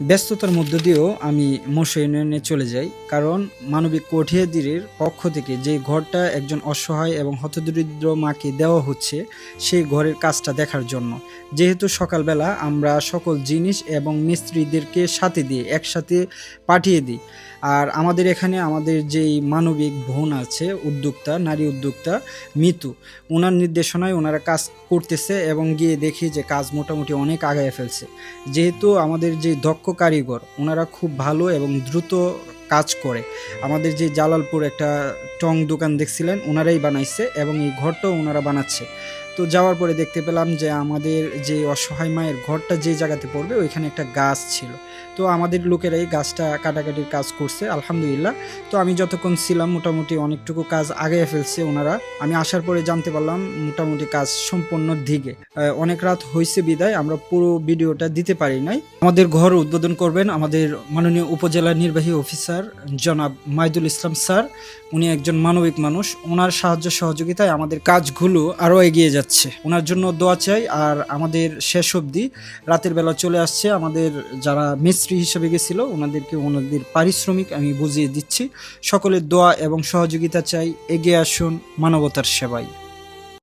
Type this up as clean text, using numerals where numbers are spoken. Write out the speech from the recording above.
ব্যস্ততার মধ্য দিয়েও আমি মৎস্য ইউনিয়নে চলে যাই, কারণ মানবিক কঠিয়াদির পক্ষ থেকে যে ঘরটা একজন অসহায় এবং হতদরিদ্র মাকে দেওয়া হচ্ছে, সেই ঘরের কাজটা দেখার জন্য। যেহেতু সকালবেলা আমরা সকল জিনিস এবং মিস্ত্রিদেরকে সাথে দিয়ে একসাথে পাঠিয়ে দিই। আর আমাদের এখানে আমাদের যেই মানবিক বোন আছে, উদ্যোক্তা, নারী উদ্যোক্তা মিতু, ওনার নির্দেশনায় ওনারা কাজ করতেছে এবং গিয়ে দেখি যে কাজ মোটামুটি অনেক আগায় ফেলছে। যেহেতু আমাদের যে দক্ষ কারিগর, ওনারা খুব ভালো এবং দ্রুত কাজ করে। আমাদের যে জালালপুর একটা টং দোকান দেখছিলেন, ওনারাই বানাইছে এবং এই ঘরটাও ওনারা বানাচ্ছে। তো যাওয়ার পরে দেখতে পেলাম যে আমাদের যে অসহায় মায়ের ঘরটা যে জায়গাতে পড়বে ওইখানে একটা গাছ ছিল। তো আমাদের লোকেরাই গাছটা কাটাকাটির কাজ করছে, আলহামদুলিল্লাহ। তো আমি যতক্ষণ ছিলাম মোটামুটি অনেকটুকু কাজ আগায় ফেলছে ওনারা। আমি আসার পরে জানতে পারলাম মোটামুটি কাজ সম্পূর্ণ দিকে। অনেক রাত হয়েছে বিদায় আমরা পুরো ভিডিওটা দিতে পারি নাই। আমাদের ঘর উদ্বোধন করবেন আমাদের মাননীয় উপজেলা নির্বাহী অফিসার জনাব মাইদুল ইসলাম স্যার। উনি একজন মানবিক মানুষ, ওনার সাহায্য সহযোগিতায় আমাদের কাজগুলো আরও এগিয়ে যাচ্ছে। ওনার জন্য দোয়া চাই। আর আমাদের শেষ অবধি রাতের বেলা চলে আসছে আমাদের যারা মিস্ত্রি হিসেবে গেছিল, ওনাদেরকে ওনাদের পারিশ্রমিক আমি বুঝিয়ে দিচ্ছি। সকলের দোয়া এবং সহযোগিতা চাই। এগিয়ে আসুন মানবতার সেবায়।